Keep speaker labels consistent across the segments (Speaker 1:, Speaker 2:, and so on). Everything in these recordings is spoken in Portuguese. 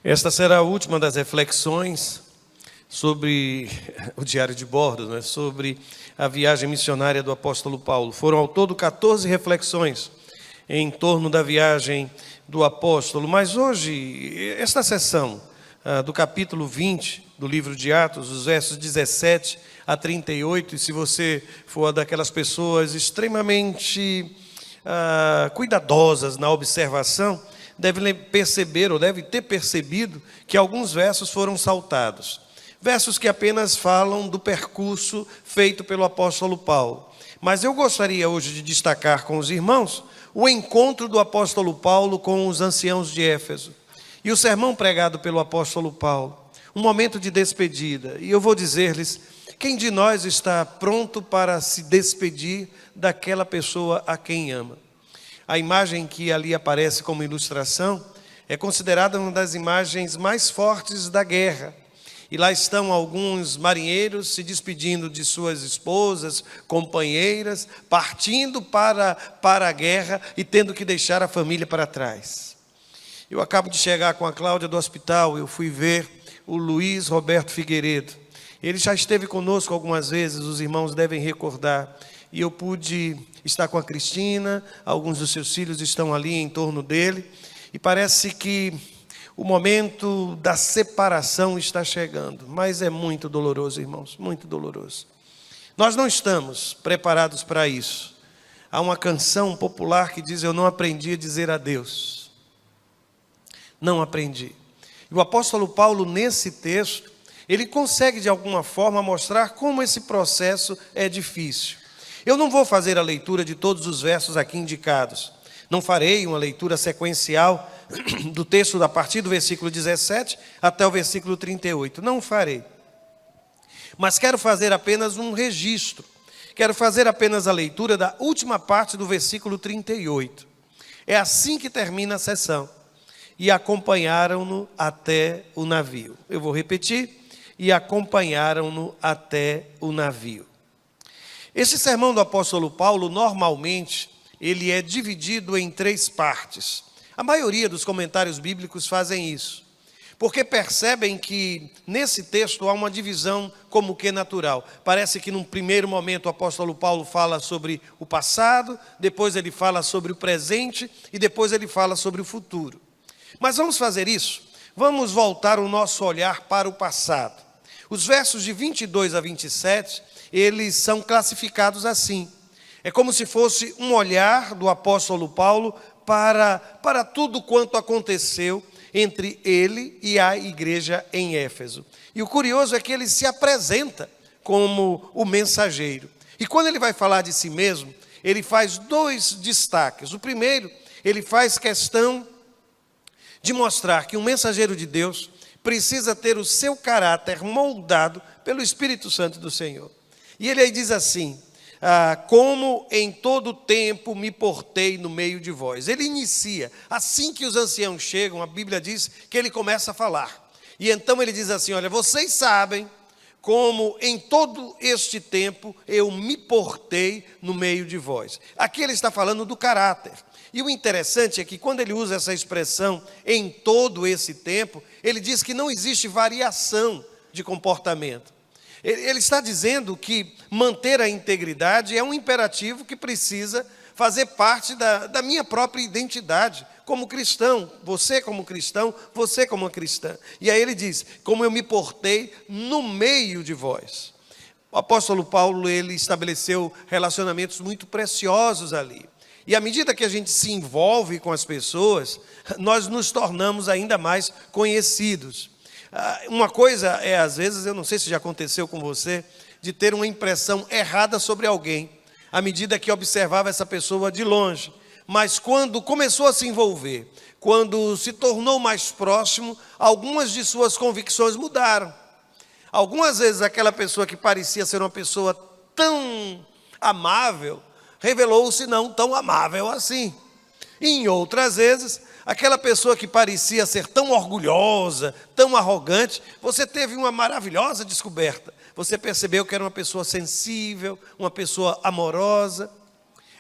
Speaker 1: Esta será a última das reflexões sobre o diário de bordo, né? Sobre a viagem missionária do apóstolo Paulo. Foram ao todo 14 reflexões em torno da viagem do apóstolo, mas hoje, esta sessão do capítulo 20 do livro de Atos, os versos 17 a 38, e se você for daquelas pessoas extremamente cuidadosas na observação, deve perceber ou deve ter percebido que alguns versos foram saltados. Versos que apenas falam do percurso feito pelo apóstolo Paulo. Mas eu gostaria hoje de destacar com os irmãos o encontro do apóstolo Paulo com os anciãos de Éfeso. E o sermão pregado pelo apóstolo Paulo. Um momento de despedida. E eu vou dizer-lhes, quem de nós está pronto para se despedir daquela pessoa a quem ama? A imagem que ali aparece como ilustração é considerada uma das imagens mais fortes da guerra. E lá estão alguns marinheiros se despedindo de suas esposas, companheiras, partindo para a guerra e tendo que deixar a família para trás. Eu acabo de chegar com a Cláudia do hospital, eu fui ver o Luiz Roberto Figueiredo. Ele já esteve conosco algumas vezes, os irmãos devem recordar. E eu pude estar com a Cristina, alguns dos seus filhos estão ali em torno dele. E parece que o momento da separação está chegando. Mas é muito doloroso, irmãos, muito doloroso. Nós não estamos preparados para isso. Há uma canção popular que diz: eu não aprendi a dizer adeus. Não aprendi. E o apóstolo Paulo, nesse texto, ele consegue de alguma forma mostrar como esse processo é difícil. Eu não vou fazer a leitura de todos os versos aqui indicados. Não farei uma leitura sequencial do texto a partir do versículo 17 até o versículo 38. Não farei. Mas quero fazer apenas um registro. Quero fazer apenas a leitura da última parte do versículo 38. É assim que termina a sessão. E acompanharam-no até o navio. Eu vou repetir. E acompanharam-no até o navio. Esse sermão do apóstolo Paulo, normalmente, ele é dividido em 3 partes. A maioria dos comentários bíblicos fazem isso, porque percebem que nesse texto há uma divisão como que natural. Parece que num primeiro momento o apóstolo Paulo fala sobre o passado, depois ele fala sobre o presente e depois ele fala sobre o futuro. Mas vamos fazer isso? Vamos voltar o nosso olhar para o passado. Os versos de 22 a 27, eles são classificados assim. É como se fosse um olhar do apóstolo Paulo para tudo quanto aconteceu entre ele e a igreja em Éfeso. E o curioso é que ele se apresenta como o mensageiro. E quando ele vai falar de si mesmo, ele faz 2 destaques. O primeiro, ele faz questão de mostrar que um mensageiro de Deus precisa ter o seu caráter moldado pelo Espírito Santo do Senhor. E ele aí diz assim: como em todo tempo me portei no meio de vós. Ele inicia, assim que os anciãos chegam, a Bíblia diz que ele começa a falar. E então ele diz assim: olha, vocês sabem como em todo este tempo eu me portei no meio de vós. Aqui ele está falando do caráter. E o interessante é que quando ele usa essa expressão, em todo esse tempo, ele diz que não existe variação de comportamento. Ele está dizendo que manter a integridade é um imperativo que precisa fazer parte da minha própria identidade como cristão. Você como cristão, você como uma cristã. E aí ele diz, como eu me portei no meio de vós. O apóstolo Paulo, ele estabeleceu relacionamentos muito preciosos ali. E à medida que a gente se envolve com as pessoas, nós nos tornamos ainda mais conhecidos. Uma coisa é, às vezes, eu não sei se já aconteceu com você, de ter uma impressão errada sobre alguém, à medida que observava essa pessoa de longe. Mas quando começou a se envolver, quando se tornou mais próximo, algumas de suas convicções mudaram. Algumas vezes aquela pessoa que parecia ser uma pessoa tão amável, revelou-se não tão amável assim. E em outras vezes, aquela pessoa que parecia ser tão orgulhosa, tão arrogante, você teve uma maravilhosa descoberta. Você percebeu que era uma pessoa sensível, uma pessoa amorosa.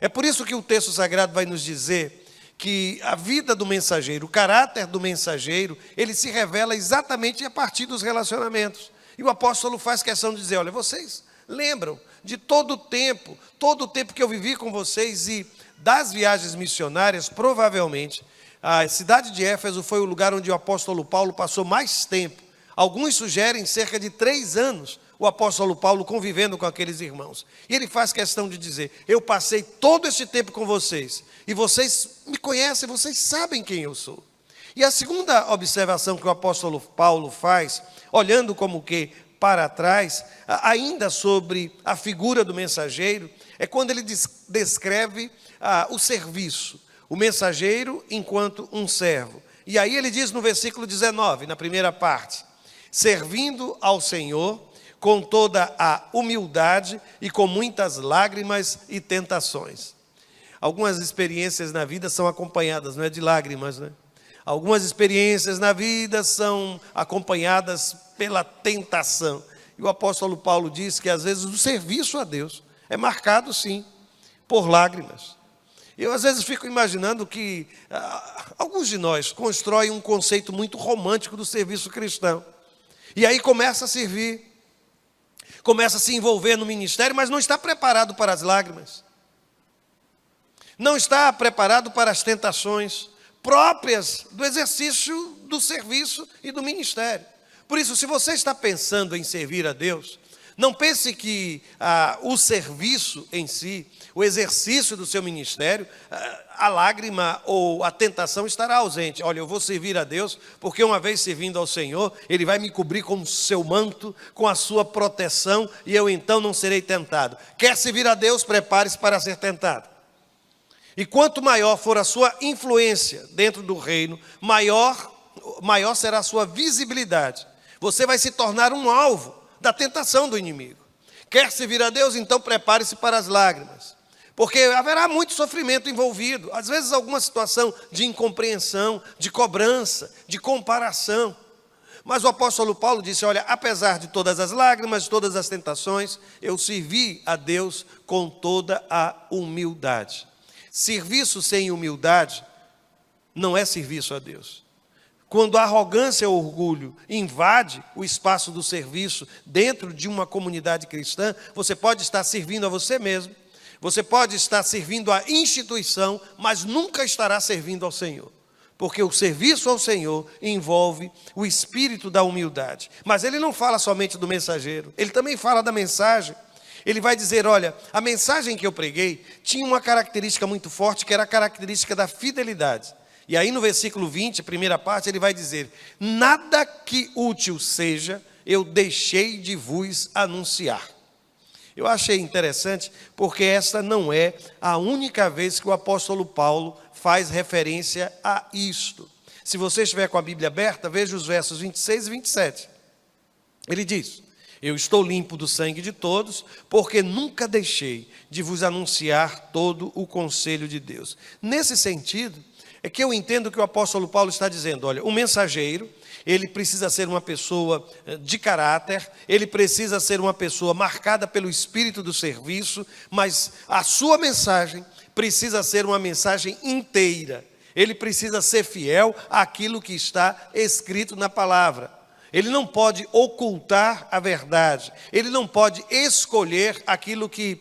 Speaker 1: É por isso que o texto sagrado vai nos dizer que a vida do mensageiro, o caráter do mensageiro, ele se revela exatamente a partir dos relacionamentos. E o apóstolo faz questão de dizer, olha, vocês lembram de todo o tempo que eu vivi com vocês e das viagens missionárias, provavelmente, a cidade de Éfeso foi o lugar onde o apóstolo Paulo passou mais tempo. Alguns sugerem cerca de 3 anos o apóstolo Paulo convivendo com aqueles irmãos. E ele faz questão de dizer, eu passei todo esse tempo com vocês, e vocês me conhecem, vocês sabem quem eu sou. E a segunda observação que o apóstolo Paulo faz, olhando como que para trás, ainda sobre a figura do mensageiro, é quando ele descreve o serviço, o mensageiro enquanto um servo. E aí ele diz no versículo 19, na primeira parte, servindo ao Senhor com toda a humildade e com muitas lágrimas e tentações. Algumas experiências na vida são acompanhadas, não é de lágrimas, né? Algumas experiências na vida são acompanhadas pela tentação. E o apóstolo Paulo diz que às vezes o serviço a Deus é marcado sim por lágrimas. Eu às vezes fico imaginando que alguns de nós constroem um conceito muito romântico do serviço cristão. E aí começa a servir, começa a se envolver no ministério, mas não está preparado para as lágrimas. Não está preparado para as tentações próprias do exercício do serviço e do ministério. Por isso, se você está pensando em servir a Deus, não pense que o serviço em si, o exercício do seu ministério, a lágrima ou a tentação estará ausente. Olha, eu vou servir a Deus, porque uma vez servindo ao Senhor, Ele vai me cobrir com o seu manto, com a sua proteção, e eu então não serei tentado. Quer servir a Deus, prepare-se para ser tentado. E quanto maior for a sua influência dentro do reino, maior será a sua visibilidade. Você vai se tornar um alvo da tentação do inimigo. Quer servir a Deus? Então prepare-se para as lágrimas. Porque haverá muito sofrimento envolvido. Às vezes alguma situação de incompreensão, de cobrança, de comparação. Mas o apóstolo Paulo disse, olha, apesar de todas as lágrimas, de todas as tentações, eu servi a Deus com toda a humildade. Serviço sem humildade não é serviço a Deus. Quando a arrogância ou orgulho invade o espaço do serviço dentro de uma comunidade cristã, você pode estar servindo a você mesmo, você pode estar servindo à instituição, mas nunca estará servindo ao Senhor. Porque o serviço ao Senhor envolve o espírito da humildade. Mas ele não fala somente do mensageiro, ele também fala da mensagem. Ele vai dizer, olha, a mensagem que eu preguei tinha uma característica muito forte, que era a característica da fidelidade. E aí no versículo 20, a primeira parte, ele vai dizer, nada que útil seja, eu deixei de vos anunciar. Eu achei interessante, porque esta não é a única vez que o apóstolo Paulo faz referência a isto. Se você estiver com a Bíblia aberta, veja os versos 26 e 27. Ele diz, eu estou limpo do sangue de todos, porque nunca deixei de vos anunciar todo o conselho de Deus. Nesse sentido, é que eu entendo que o apóstolo Paulo está dizendo, olha, o mensageiro, ele precisa ser uma pessoa de caráter, ele precisa ser uma pessoa marcada pelo espírito do serviço, mas a sua mensagem precisa ser uma mensagem inteira. Ele precisa ser fiel àquilo que está escrito na palavra. Ele não pode ocultar a verdade, ele não pode escolher aquilo que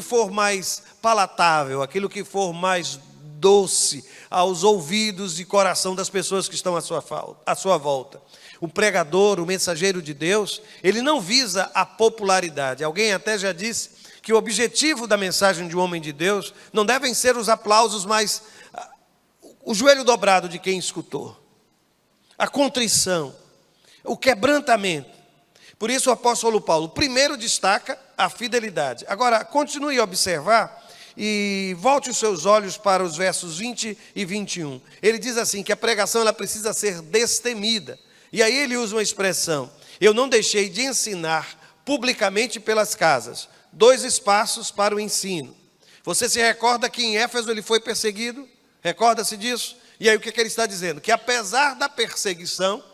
Speaker 1: for mais palatável, aquilo que for mais doce aos ouvidos e coração das pessoas que estão à sua volta. O pregador, o mensageiro de Deus, ele não visa a popularidade. Alguém até já disse que o objetivo da mensagem de um homem de Deus não devem ser os aplausos, mas o joelho dobrado de quem escutou, a contrição, o quebrantamento. Por isso o apóstolo Paulo primeiro destaca a fidelidade. Agora, continue a observar e volte os seus olhos para os versos 20 e 21. Ele diz assim, que a pregação ela precisa ser destemida. E aí ele usa uma expressão, eu não deixei de ensinar publicamente pelas casas, 2 espaços para o ensino. Você se recorda que em Éfeso ele foi perseguido? Recorda-se disso? E aí o que ele está dizendo? Que apesar da perseguição,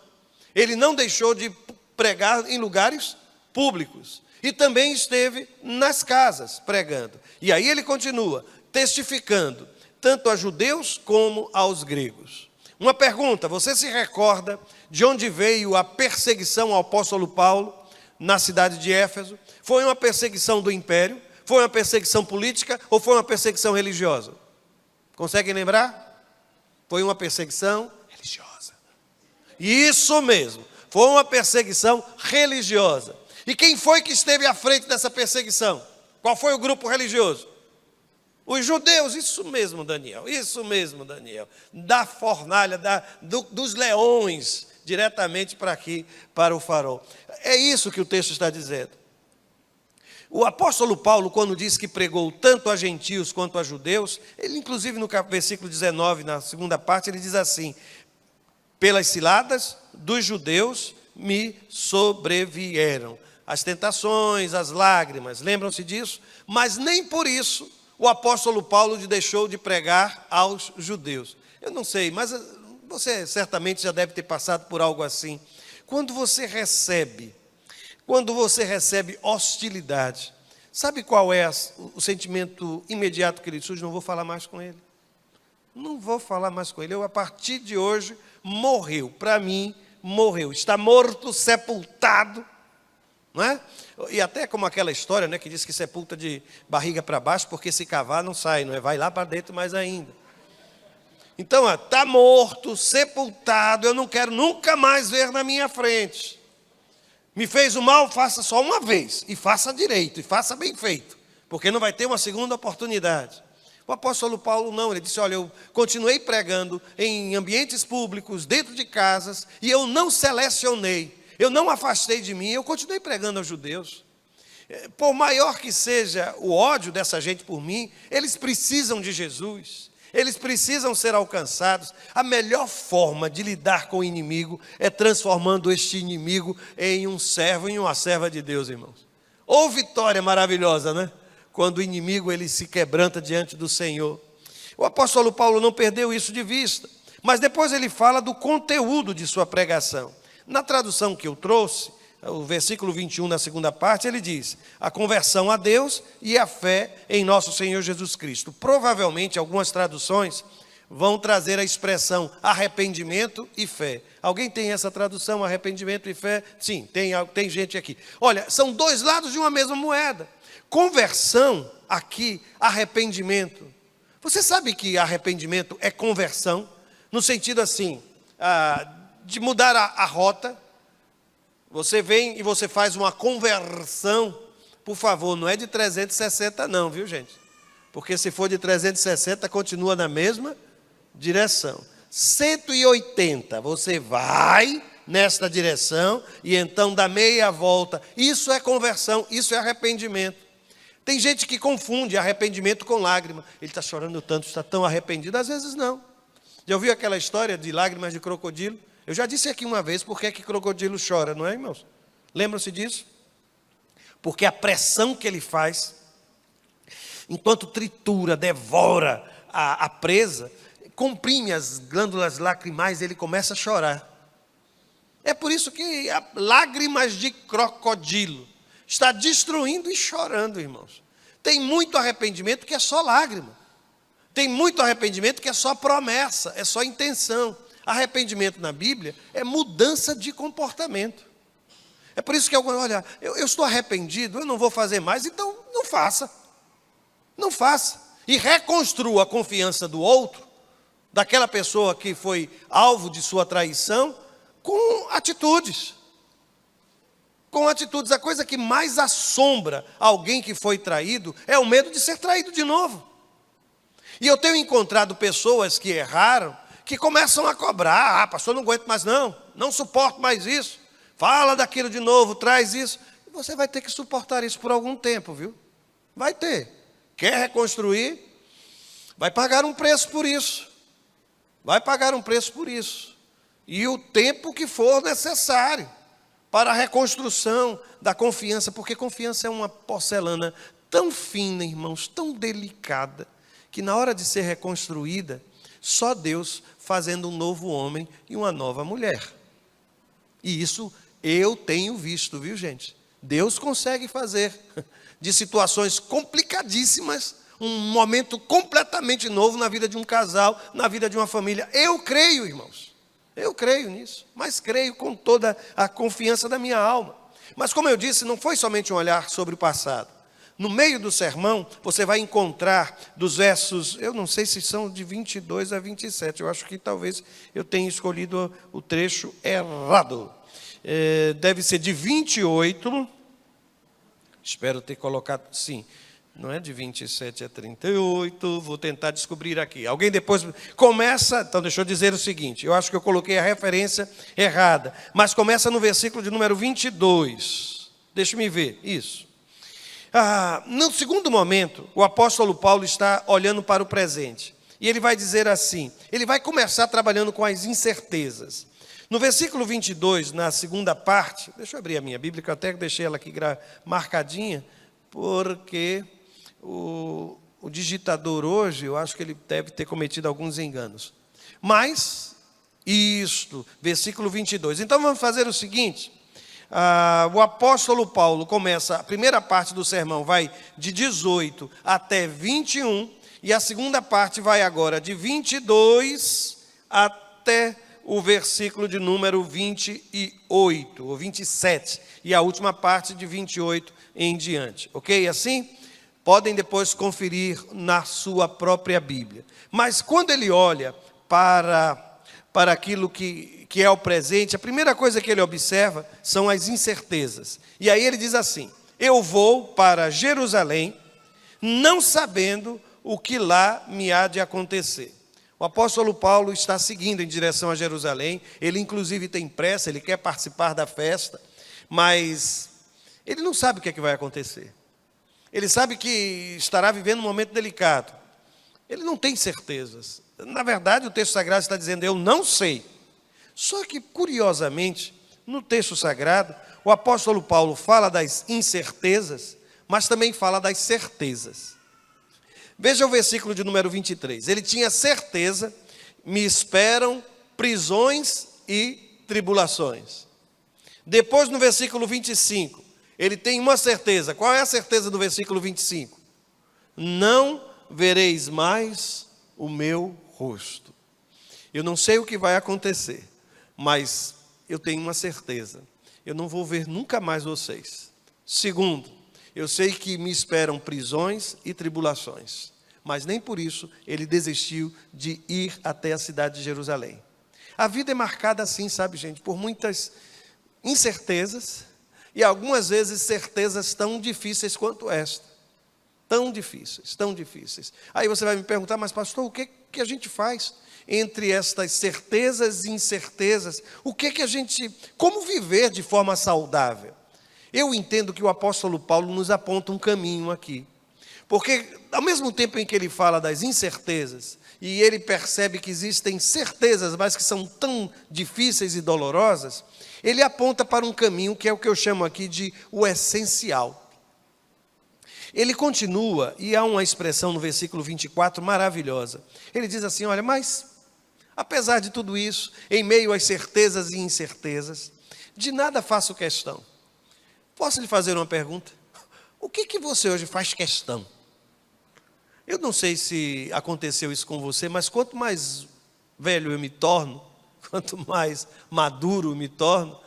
Speaker 1: ele não deixou de pregar em lugares públicos. E também esteve nas casas pregando. E aí ele continua, testificando, tanto a judeus como aos gregos. Uma pergunta: você se recorda de onde veio a perseguição ao apóstolo Paulo na cidade de Éfeso? Foi uma perseguição do império? Foi uma perseguição política ou foi uma perseguição religiosa? Conseguem lembrar? Foi uma perseguição religiosa. Isso mesmo, foi uma perseguição religiosa. E quem foi que esteve à frente dessa perseguição? Qual foi o grupo religioso? Os judeus. Isso mesmo, Daniel, isso mesmo, Daniel. Da fornalha, dos leões, diretamente para aqui, para o farol. É isso que o texto está dizendo. O apóstolo Paulo, quando diz que pregou tanto a gentios quanto a judeus, ele inclusive no versículo 19, na segunda parte, ele diz assim: pelas ciladas dos judeus me sobrevieram as tentações, as lágrimas, lembram-se disso? Mas nem por isso o apóstolo Paulo deixou de pregar aos judeus. Eu não sei, mas você certamente já deve ter passado por algo assim. Quando você recebe hostilidade, sabe qual é o sentimento imediato que lhe surge? Não vou falar mais com ele. Não vou falar mais com ele. Eu, a partir de hoje, morreu. Para mim, morreu. Está morto, sepultado. Não é? E até como aquela história, né, que diz que sepulta de barriga para baixo, porque se cavar não sai, não é? Vai lá para dentro mais ainda. Então, está morto, sepultado, eu não quero nunca mais ver na minha frente. Me fez o mal, faça só uma vez, e faça direito, e faça bem feito, porque não vai ter uma segunda oportunidade. O apóstolo Paulo não, ele disse: olha, eu continuei pregando em ambientes públicos, dentro de casas, e eu não selecionei, eu não afastei de mim, eu continuei pregando aos judeus. Por maior que seja o ódio dessa gente por mim, eles precisam de Jesus. Eles precisam ser alcançados. A melhor forma de lidar com o inimigo é transformando este inimigo em um servo, em uma serva de Deus, irmãos. Ou vitória maravilhosa, né? Quando o inimigo ele se quebranta diante do Senhor. O apóstolo Paulo não perdeu isso de vista, mas depois ele fala do conteúdo de sua pregação. Na tradução que eu trouxe, o versículo 21, na segunda parte, ele diz: a conversão a Deus e a fé em nosso Senhor Jesus Cristo. Provavelmente, algumas traduções vão trazer a expressão arrependimento e fé. Alguém tem essa tradução, arrependimento e fé? Sim, tem gente aqui. Olha, são dois lados de uma mesma moeda. Conversão, aqui, arrependimento. Você sabe que arrependimento é conversão? No sentido assim, de mudar a rota. Você vem e você faz uma conversão, por favor, não é de 360 não, viu gente? Porque se for de 360, continua na mesma direção. 180, você vai nesta direção e então dá meia volta. Isso é conversão, isso é arrependimento. Tem gente que confunde arrependimento com lágrima. Ele está chorando tanto, está tão arrependido. Às vezes não. Já ouviu aquela história de lágrimas de crocodilo? Eu já disse aqui uma vez por que crocodilo chora, não é, irmãos? Lembram-se disso? Porque a pressão que ele faz, enquanto tritura, devora a presa, comprime as glândulas lacrimais, ele começa a chorar. É por isso que lágrimas de crocodilo está destruindo e chorando, irmãos. Tem muito arrependimento que é só lágrima. Tem muito arrependimento que é só promessa, é só intenção. Arrependimento na Bíblia é mudança de comportamento. É por isso que alguns, olha, eu estou arrependido, eu não vou fazer mais, então não faça. Não faça. E reconstrua a confiança do outro, daquela pessoa que foi alvo de sua traição, com atitudes. Com atitudes. A coisa que mais assombra alguém que foi traído é o medo de ser traído de novo. E eu tenho encontrado pessoas que erraram, que começam a cobrar: pastor, não aguento mais não suporto mais isso, fala daquilo de novo, traz isso. E você vai ter que suportar isso por algum tempo, viu? Vai ter. Quer reconstruir? Vai pagar um preço por isso. Vai pagar um preço por isso. E o tempo que for necessário para a reconstrução da confiança, porque confiança é uma porcelana tão fina, irmãos, tão delicada, que na hora de ser reconstruída, só Deus fazendo um novo homem e uma nova mulher. E isso eu tenho visto, viu gente? Deus consegue fazer de situações complicadíssimas um momento completamente novo na vida de um casal, na vida de uma família. Eu creio, irmãos. Eu creio nisso, mas creio com toda a confiança da minha alma. Mas como eu disse, não foi somente um olhar sobre o passado. No meio do sermão, você vai encontrar dos versos, eu não sei se são de 22 a 27, eu acho que talvez eu tenha escolhido o trecho errado. Deve ser de 28, espero ter colocado, sim, não é de 27 a 38, vou tentar descobrir aqui. Alguém depois começa, então deixa eu dizer o seguinte, eu acho que eu coloquei a referência errada, mas começa no versículo de número 22, deixa-me ver, isso. No segundo momento, o apóstolo Paulo está olhando para o presente, e ele vai dizer assim, ele vai começar trabalhando com as incertezas. No versículo 22, na segunda parte, deixa eu abrir a minha Bíblia, que eu até deixei ela aqui marcadinha, porque o digitador hoje, eu acho que ele deve ter cometido alguns enganos. Mas, versículo 22. Então vamos fazer o seguinte, o apóstolo Paulo começa, a primeira parte do sermão vai de 18 até 21, e a segunda parte vai agora de 22 até o versículo de número 28, ou 27, e a última parte de 28 em diante, ok? Assim, podem depois conferir na sua própria Bíblia. Mas quando ele olha para aquilo que é o presente, a primeira coisa que ele observa são as incertezas. E aí ele diz assim, eu vou para Jerusalém, não sabendo o que lá me há de acontecer. O apóstolo Paulo está seguindo em direção a Jerusalém, ele inclusive tem pressa, ele quer participar da festa, mas ele não sabe o que é que vai acontecer. Ele sabe que estará vivendo um momento delicado. Ele não tem certezas. Na verdade, o texto sagrado está dizendo, eu não sei. Só que, curiosamente, no texto sagrado, o apóstolo Paulo fala das incertezas, mas também fala das certezas. Veja o versículo de número 23. Ele tinha certeza, me esperam prisões e tribulações. Depois, no versículo 25, ele tem uma certeza. Qual é a certeza do versículo 25? Não vereis mais o meu rosto. Eu não sei o que vai acontecer, mas eu tenho uma certeza. Eu não vou ver nunca mais vocês. Segundo, eu sei que me esperam prisões e tribulações, mas nem por isso ele desistiu de ir até a cidade de Jerusalém. A vida é marcada assim, sabe, gente, por muitas incertezas, e algumas vezes certezas tão difíceis quanto esta. Tão difíceis, tão difíceis. Aí você vai me perguntar, mas pastor, o que a gente faz entre estas certezas e incertezas? Como viver de forma saudável? Eu entendo que o apóstolo Paulo nos aponta um caminho aqui. Porque ao mesmo tempo em que ele fala das incertezas, e ele percebe que existem certezas, mas que são tão difíceis e dolorosas, ele aponta para um caminho que é o que eu chamo aqui de o essencial. Ele continua, e há uma expressão no versículo 24 maravilhosa. Ele diz assim, olha, mas apesar de tudo isso, em meio às certezas e incertezas, de nada faço questão. Posso lhe fazer uma pergunta? O que você hoje faz questão? Eu não sei se aconteceu isso com você, mas quanto mais velho eu me torno, quanto mais maduro me torno,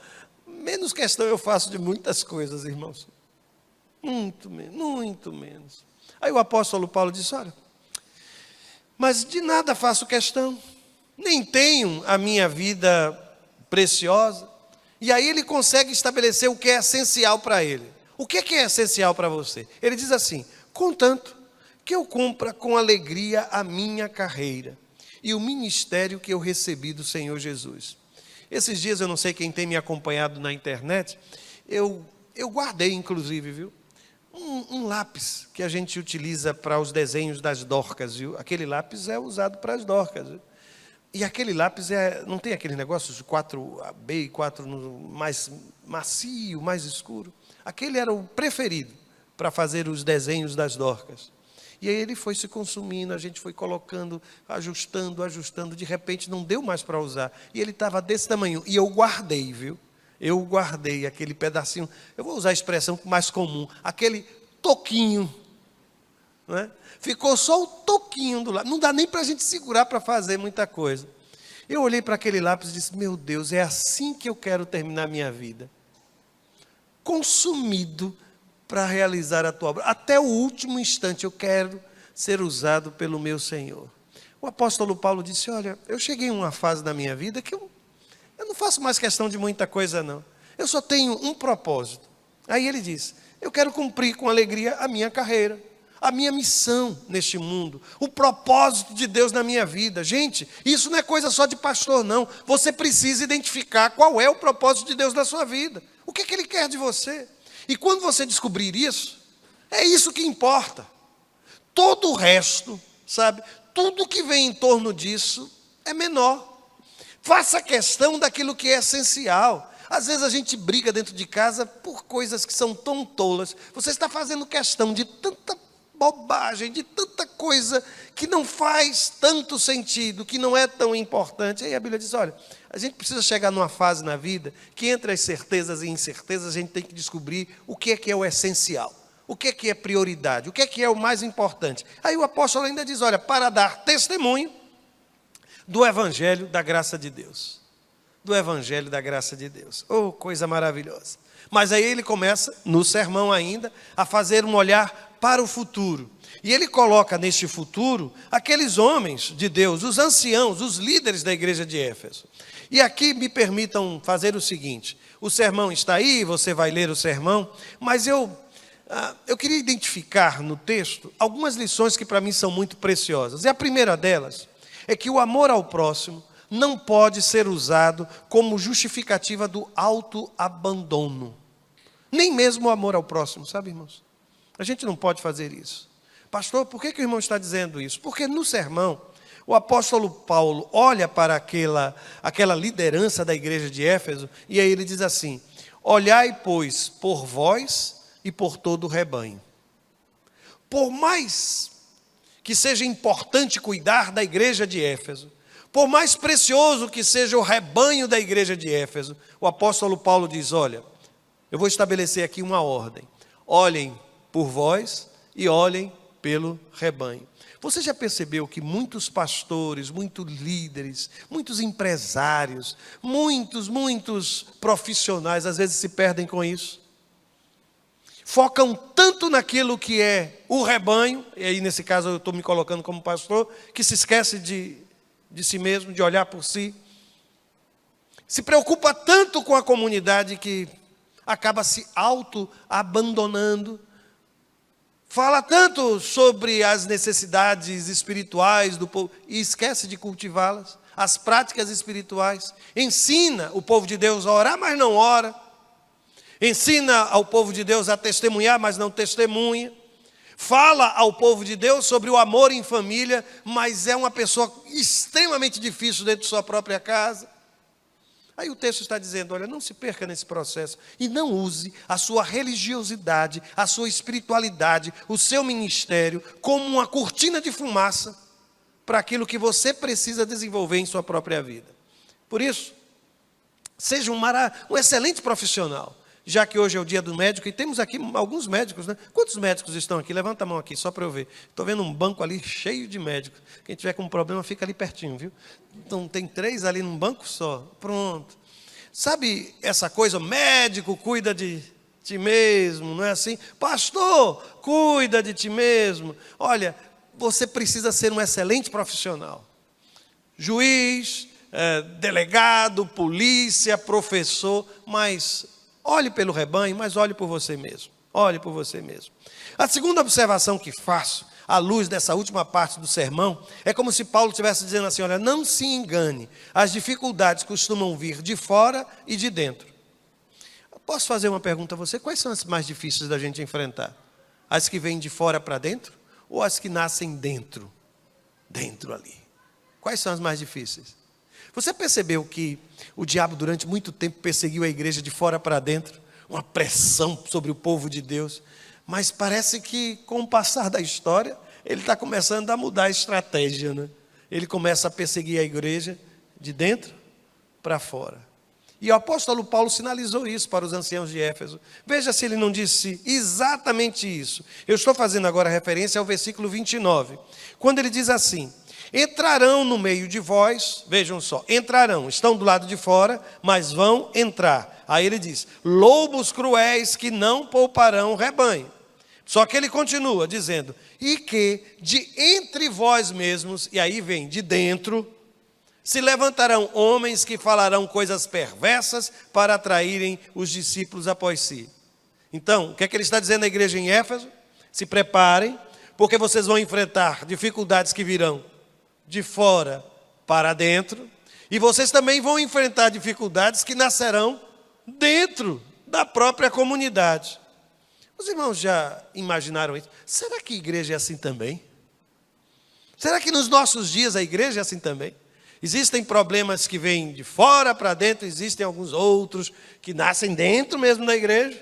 Speaker 1: menos questão eu faço de muitas coisas, irmãos. Muito menos. Aí o apóstolo Paulo disse, olha, mas de nada faço questão, nem tenho a minha vida preciosa. E aí ele consegue estabelecer o que é essencial para ele. O que é essencial para você? Ele diz assim, contanto que eu cumpra com alegria a minha carreira e o ministério que eu recebi do Senhor Jesus. Esses dias, eu não sei quem tem me acompanhado na internet, eu guardei inclusive, viu? Um lápis que a gente utiliza para os desenhos das Dorcas, viu? Aquele lápis é usado para as Dorcas, viu? E aquele lápis não tem aquele negócio de 4B e 4 mais macio, mais escuro. Aquele era o preferido para fazer os desenhos das Dorcas. E aí ele foi se consumindo, a gente foi colocando, ajustando, de repente não deu mais para usar. E ele estava desse tamanho, e eu guardei, viu? Eu guardei aquele pedacinho, eu vou usar a expressão mais comum, aquele toquinho não é? Ficou só o toquinho do lápis. Não dá nem para a gente segurar para fazer muita coisa. Eu olhei para aquele lápis e disse, meu Deus, é assim que eu quero terminar a minha vida. Consumido para realizar a tua obra. Até o último instante eu quero ser usado pelo meu Senhor. O apóstolo Paulo disse, olha, eu cheguei em uma fase da minha vida que eu não faço mais questão de muita coisa não. Eu só tenho um propósito. Aí ele diz, eu quero cumprir com alegria a minha carreira, a minha missão neste mundo, o propósito de Deus na minha vida. Gente, isso não é coisa só de pastor não. Você precisa identificar qual é o propósito de Deus na sua vida. O que é que Ele quer de você? E quando você descobrir isso, é isso que importa. Todo o resto, sabe, tudo que vem em torno disso é menor. Faça questão daquilo que é essencial. Às vezes a gente briga dentro de casa por coisas que são tão tolas. Você está fazendo questão de tanta bobagem, de tanta coisa que não faz tanto sentido, que não é tão importante. Aí a Bíblia diz, olha, a gente precisa chegar numa fase na vida que entre as certezas e incertezas a gente tem que descobrir o que é o essencial, o que é prioridade, o que é o mais importante. Aí o apóstolo ainda diz, olha, para dar testemunho do Evangelho da graça de Deus. Do Evangelho da graça de Deus. Oh, coisa maravilhosa. Mas aí ele começa, no sermão ainda, a fazer um olhar para o futuro. E ele coloca neste futuro aqueles homens de Deus, os anciãos, os líderes da igreja de Éfeso. E aqui me permitam fazer o seguinte, o sermão está aí, você vai ler o sermão, mas eu queria identificar no texto algumas lições que para mim são muito preciosas. E a primeira delas é que o amor ao próximo não pode ser usado como justificativa do autoabandono. Nem mesmo o amor ao próximo, sabe, irmãos? A gente não pode fazer isso. Pastor, por que o irmão está dizendo isso? Porque no sermão, o apóstolo Paulo olha para aquela liderança da igreja de Éfeso, e aí ele diz assim, olhai, pois, por vós e por todo o rebanho. Por mais que seja importante cuidar da igreja de Éfeso, por mais precioso que seja o rebanho da igreja de Éfeso, o apóstolo Paulo diz, olha, eu vou estabelecer aqui uma ordem. Olhem por vós e olhem pelo rebanho. Você já percebeu que muitos pastores, muitos líderes, muitos empresários, muitos profissionais, às vezes se perdem com isso? Focam tanto naquilo que é o rebanho, e aí nesse caso eu estou me colocando como pastor, que se esquece de si mesmo, de olhar por si. Se preocupa tanto com a comunidade que acaba se auto-abandonando. Fala tanto sobre as necessidades espirituais do povo e esquece de cultivá-las, as práticas espirituais. Ensina o povo de Deus a orar, mas não ora. Ensina ao povo de Deus a testemunhar, mas não testemunha. Fala ao povo de Deus sobre o amor em família, mas é uma pessoa extremamente difícil dentro de sua própria casa. Aí o texto está dizendo, olha, não se perca nesse processo e não use a sua religiosidade, a sua espiritualidade, o seu ministério como uma cortina de fumaça para aquilo que você precisa desenvolver em sua própria vida. Por isso, seja um excelente profissional. Já que hoje é o dia do médico, e temos aqui alguns médicos, né? Quantos médicos estão aqui? Levanta a mão aqui, só para eu ver. Estou vendo um banco ali cheio de médicos. Quem tiver com problema, fica ali pertinho, viu? Então, tem 3 ali num banco só. Pronto. Sabe essa coisa, médico, cuida de ti mesmo, não é assim? Pastor, cuida de ti mesmo. Olha, você precisa ser um excelente profissional. Juiz, delegado, polícia, professor, mas olhe pelo rebanho, mas olhe por você mesmo. Olhe por você mesmo. A segunda observação que faço, à luz dessa última parte do sermão, é como se Paulo estivesse dizendo assim, olha, não se engane, as dificuldades costumam vir de fora e de dentro. Posso fazer uma pergunta a você? Quais são as mais difíceis da gente enfrentar? As que vêm de fora para dentro ou as que nascem dentro? Dentro ali. Quais são as mais difíceis? Você percebeu que o diabo durante muito tempo perseguiu a igreja de fora para dentro? Uma pressão sobre o povo de Deus. Mas parece que com o passar da história, ele está começando a mudar a estratégia, né? Ele começa a perseguir a igreja de dentro para fora. E o apóstolo Paulo sinalizou isso para os anciãos de Éfeso. Veja se ele não disse exatamente isso. Eu estou fazendo agora referência ao versículo 29, quando ele diz assim: entrarão no meio de vós, vejam só, entrarão, estão do lado de fora, mas vão entrar. Aí ele diz: lobos cruéis que não pouparão o rebanho. Só que ele continua dizendo: e que de entre vós mesmos, e aí vem de dentro, se levantarão homens que falarão coisas perversas para atraírem os discípulos após si. Então, o que é que ele está dizendo à igreja em Éfeso? Se preparem, porque vocês vão enfrentar dificuldades que virão de fora para dentro, e vocês também vão enfrentar dificuldades que nascerão dentro da própria comunidade. Os irmãos já imaginaram isso? Será que a igreja é assim também? Será que nos nossos dias a igreja é assim também? Existem problemas que vêm de fora para dentro, existem alguns outros que nascem dentro mesmo da igreja.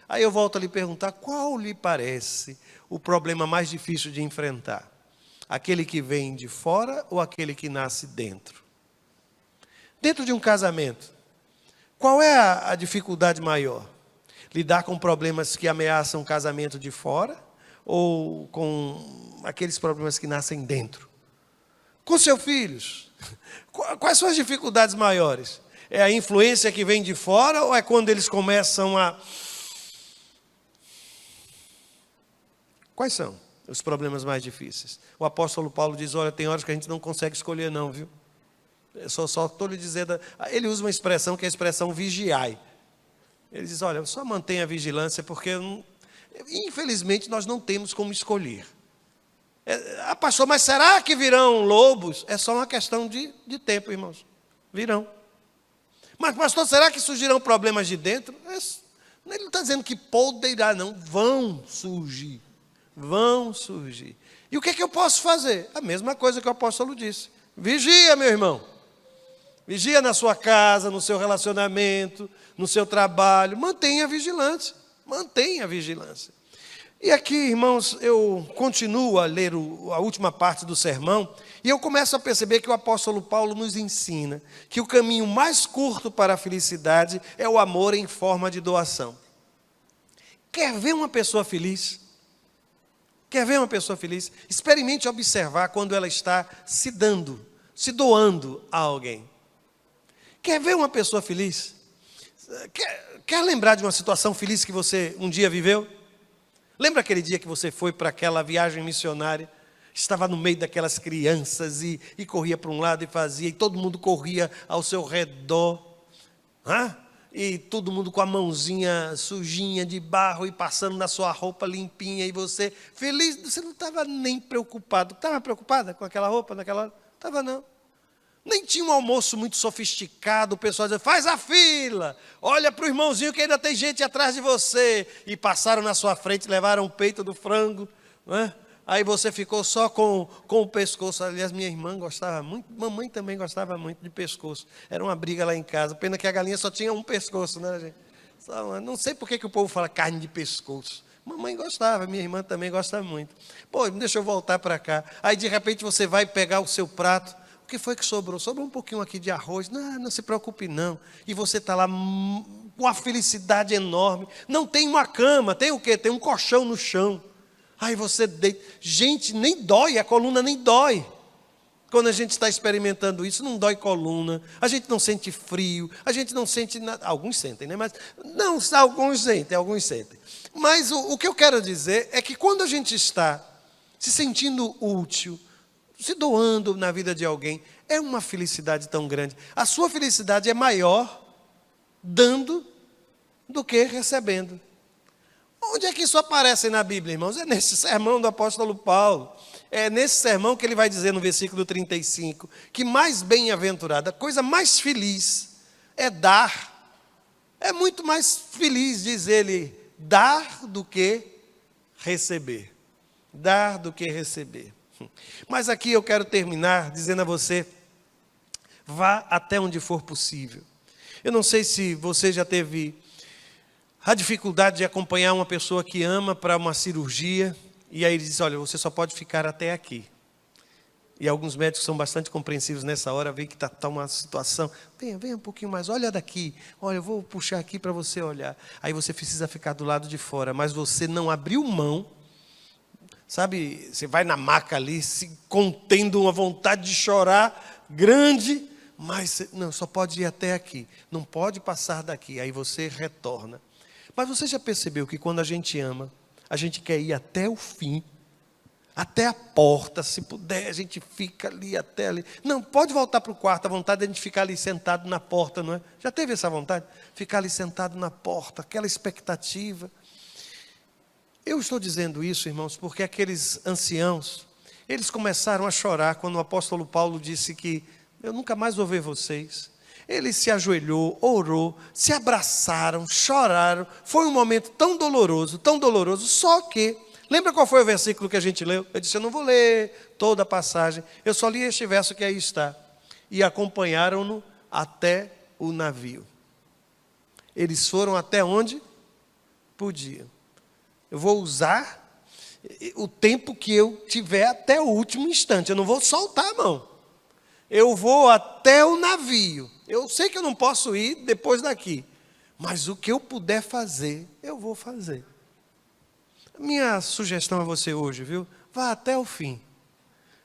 Speaker 1: Aí eu volto a lhe perguntar: qual lhe parece o problema mais difícil de enfrentar? Aquele que vem de fora ou aquele que nasce dentro? Dentro de um casamento, qual é a dificuldade maior? Lidar com problemas que ameaçam o casamento de fora ou com aqueles problemas que nascem dentro? Com seus filhos, quais são as dificuldades maiores? É a influência que vem de fora ou é quando eles começam a... Quais são os problemas mais difíceis? O apóstolo Paulo diz: olha, tem horas que a gente não consegue escolher não, viu? Eu só estou lhe dizendo... Ele usa uma expressão que é a expressão vigiai. Ele diz: olha, só mantenha a vigilância, porque infelizmente nós não temos como escolher. Pastor, mas será que virão lobos? É só uma questão de tempo, irmãos. Virão. Mas pastor, será que surgirão problemas de dentro? Ele não está dizendo que poderá, não. Vão surgir. Vão surgir. E o que é que eu posso fazer? A mesma coisa que o apóstolo disse: vigia, meu irmão. Vigia na sua casa, no seu relacionamento, no seu trabalho. Mantenha a vigilância. Mantenha a vigilância. E aqui, irmãos, eu continuo a ler a última parte do sermão e eu começo a perceber que o apóstolo Paulo nos ensina que o caminho mais curto para a felicidade é o amor em forma de doação. Quer ver uma pessoa feliz? Quer ver uma pessoa feliz? Experimente observar quando ela está se dando, se doando a alguém. Quer ver uma pessoa feliz? Quer lembrar de uma situação feliz que você um dia viveu? Lembra aquele dia que você foi para aquela viagem missionária? Estava no meio daquelas crianças e corria para um lado e fazia, e todo mundo corria ao seu redor. E todo mundo com a mãozinha sujinha de barro e passando na sua roupa limpinha. E você feliz, você não estava nem preocupado. Estava preocupada com aquela roupa naquela hora? Estava não. Nem tinha um almoço muito sofisticado, o pessoal dizia: faz a fila, olha para o irmãozinho que ainda tem gente atrás de você. E passaram na sua frente, levaram o peito do frango, não é? Aí você ficou só com o pescoço. Aliás, minha irmã gostava muito, mamãe também gostava muito de pescoço. Era uma briga lá em casa, pena que a galinha só tinha um pescoço, né, gente? Não sei por que o povo fala carne de pescoço. Mamãe gostava, minha irmã também gosta muito. Pô, deixa eu voltar para cá. Aí de repente você vai pegar o seu prato. O que foi que sobrou? Sobrou um pouquinho aqui de arroz. Não se preocupe não. E você está lá com uma felicidade enorme. Não tem uma cama, tem o quê? Tem um colchão no chão. Aí você deita. Gente, nem dói, a coluna nem dói. Quando a gente está experimentando isso, não dói coluna. A gente não sente frio, a gente não sente nada. Alguns sentem, né? Mas não, alguns sentem. Mas o que eu quero dizer é que quando a gente está se sentindo útil, se doando na vida de alguém, é uma felicidade tão grande. A sua felicidade é maior dando do que recebendo. Onde é que isso aparece na Bíblia, irmãos? É nesse sermão do apóstolo Paulo. É nesse sermão que ele vai dizer no versículo 35, que mais bem-aventurada, a coisa mais feliz é dar. É muito mais feliz, diz ele, dar do que receber. Dar do que receber. Mas aqui eu quero terminar dizendo a você: vá até onde for possível. Eu não sei se você já teve a dificuldade de acompanhar uma pessoa que ama para uma cirurgia, e aí ele diz: olha, você só pode ficar até aqui. E alguns médicos são bastante compreensivos nessa hora, veem que está uma situação. Venha um pouquinho mais, olha daqui. Olha, eu vou puxar aqui para você olhar. Aí você precisa ficar do lado de fora, mas você não abriu mão. Sabe, você vai na maca ali, se contendo uma vontade de chorar grande, mas não, só pode ir até aqui. Não pode passar daqui. Aí você retorna. Mas você já percebeu que quando a gente ama, a gente quer ir até o fim? Até a porta, se puder, a gente fica ali até ali. Não, pode voltar para o quarto, a vontade é a gente ficar ali sentado na porta, não é? Já teve essa vontade? Ficar ali sentado na porta, aquela expectativa. Eu estou dizendo isso, irmãos, porque aqueles anciãos, eles começaram a chorar quando o apóstolo Paulo disse que eu nunca mais vou ver vocês. Ele se ajoelhou, orou, se abraçaram, choraram. Foi um momento tão doloroso, só que... Lembra qual foi o versículo que a gente leu? Eu disse, eu não vou ler toda a passagem. Eu só li este verso que aí está. E acompanharam-no até o navio. Eles foram até onde podiam. Eu vou usar o tempo que eu tiver até o último instante. Eu não vou soltar a mão. Eu vou até o navio. Eu sei que eu não posso ir depois daqui. Mas o que eu puder fazer, eu vou fazer. Minha sugestão a você hoje, viu? Vá até o fim.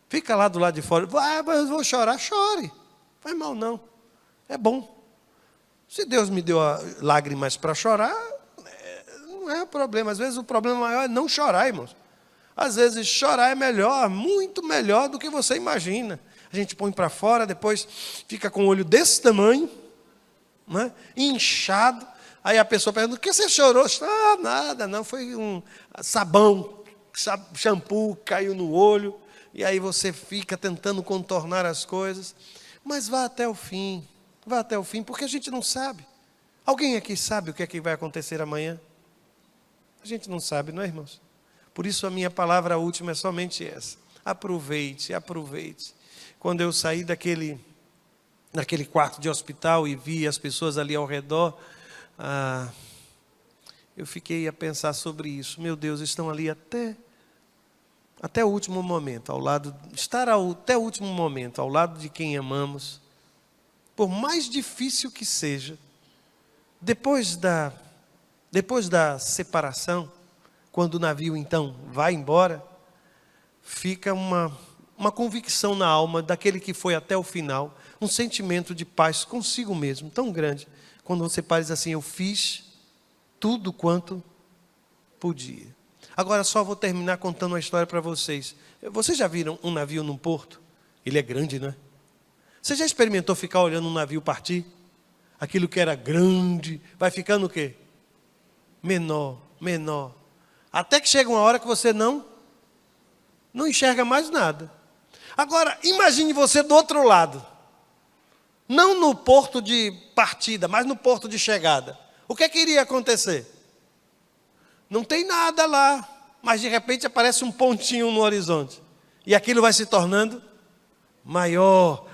Speaker 1: Fica lá do lado de fora. Mas eu vou chorar, chore. Não faz mal não. É bom. Se Deus me deu lágrimas para chorar, não é problema. Às vezes o problema maior é não chorar, irmãos. Às vezes chorar é melhor, muito melhor do que você imagina. A gente põe para fora, depois fica com o olho desse tamanho, né? Inchado. Aí a pessoa pergunta, o que você chorou? Ah, nada, não, foi um sabão, shampoo caiu no olho, e aí você fica tentando contornar as coisas. Mas vá até o fim, porque a gente não sabe. Alguém aqui sabe o que é que vai acontecer amanhã? A gente não sabe, não é, irmãos? Por isso a minha palavra última é somente essa. Aproveite, aproveite. Quando eu saí daquele quarto de hospital e vi as pessoas ali ao redor, eu fiquei a pensar sobre isso. Meu Deus, estão ali até o último momento, até o último momento, ao lado de quem amamos. Por mais difícil que seja, depois da separação, quando o navio então vai embora, fica uma convicção na alma daquele que foi até o final, um sentimento de paz consigo mesmo, tão grande. Quando você diz assim, eu fiz tudo quanto podia. Agora só vou terminar contando uma história para vocês. Vocês já viram um navio num porto? Ele é grande, não é? Você já experimentou ficar olhando um navio partir? Aquilo que era grande, vai ficando o quê? Menor. Até que chega uma hora que você não enxerga mais nada. Agora, imagine você do outro lado. Não no porto de partida, mas no porto de chegada. O que iria acontecer? Não tem nada lá, mas de repente aparece um pontinho no horizonte. E aquilo vai se tornando maior,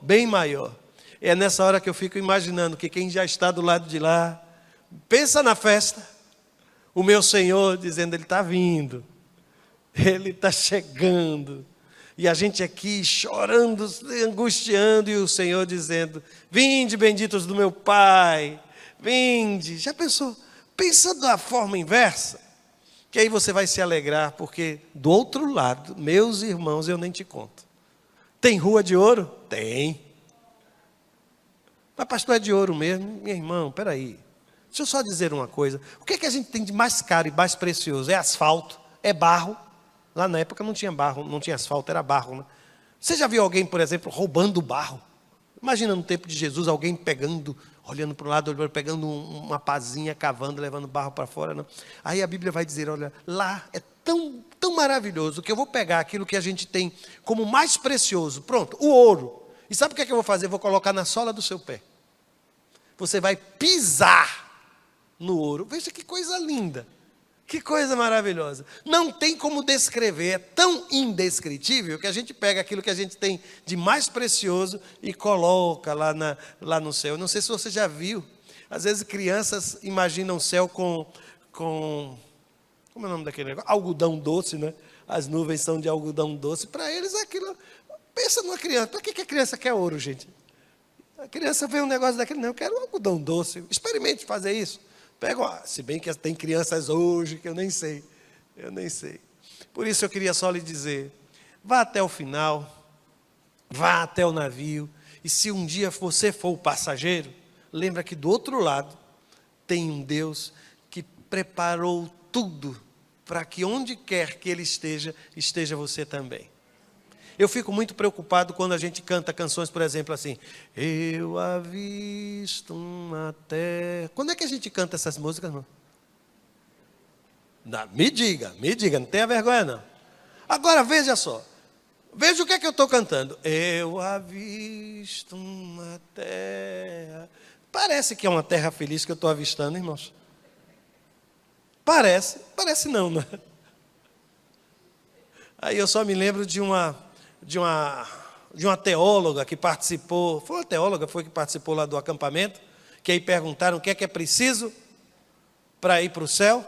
Speaker 1: bem maior. É nessa hora que eu fico imaginando que quem já está do lado de lá, pensa na festa, o meu Senhor dizendo, Ele está vindo, Ele está chegando. E a gente aqui chorando, angustiando, e o Senhor dizendo, vinde benditos do meu Pai, vinde. Já pensou? Pensa da forma inversa, que aí você vai se alegrar, porque do outro lado, meus irmãos, eu nem te conto. Tem rua de ouro? Tem. Mas pastor, é de ouro mesmo? Meu irmão, peraí. Deixa eu só dizer uma coisa. O que a gente tem de mais caro e mais precioso? É asfalto, é barro. Lá na época não tinha barro, não tinha asfalto, era barro, né? Você já viu alguém, por exemplo, roubando barro? Imagina no tempo de Jesus, alguém pegando, olhando para o lado, pegando uma pazinha, cavando, levando barro para fora. Não. Aí a Bíblia vai dizer, olha, lá é tão maravilhoso, que eu vou pegar aquilo que a gente tem como mais precioso, pronto, o ouro. E sabe o que eu vou fazer? Eu vou colocar na sola do seu pé. Você vai pisar no ouro. Veja que coisa linda. Que coisa maravilhosa. Não tem como descrever, é tão indescritível que a gente pega aquilo que a gente tem de mais precioso e coloca lá no céu. Não sei se você já viu, às vezes crianças imaginam o céu com como é o nome daquele negócio? Algodão doce, né? as nuvens são de algodão doce. Para eles aquilo... Pensa numa criança. Para que a criança quer ouro, gente? A criança vê um negócio daquele, não, eu quero um algodão doce. Experimente fazer isso. Pega, se bem que tem crianças hoje que eu nem sei. Por isso eu queria só lhe dizer, vá até o final, vá até o navio, e se um dia você for o passageiro, lembra que do outro lado tem um Deus que preparou tudo para que onde quer que Ele esteja, esteja você também. Eu fico muito preocupado quando a gente canta canções, por exemplo, assim, eu avisto uma terra. Quando é que a gente canta essas músicas, irmão? Me diga, não tenha vergonha não. Agora veja só, veja o que é que eu estou cantando. Eu avisto uma terra. Parece que é uma terra feliz que eu estou avistando, irmãos. Parece não, né? Aí eu só me lembro de uma teóloga que participou, foi uma teóloga que participou lá do acampamento, que aí perguntaram o que é preciso para ir para o céu.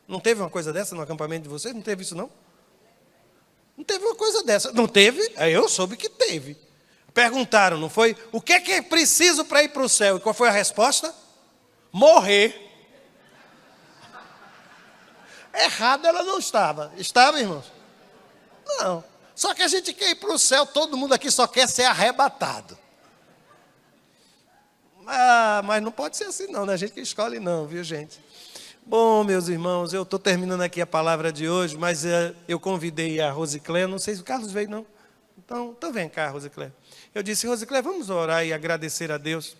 Speaker 1: Não teve uma coisa dessa no acampamento de vocês? Não teve isso não? Não teve uma coisa dessa. Não teve? Aí eu soube que teve. Perguntaram, não foi? O que é preciso para ir para o céu? E qual foi a resposta? Morrer. Errada ela não estava. Estava, irmãos? Não. Só que a gente quer ir para o céu, todo mundo aqui só quer ser arrebatado. Mas não pode ser assim não, né? A gente que escolhe não, viu gente? Bom, meus irmãos, eu estou terminando aqui a palavra de hoje, mas eu convidei a Rosiclé, não sei se o Carlos veio não. Então vem cá, Rosiclé. Eu disse, Rosiclé, vamos orar e agradecer a Deus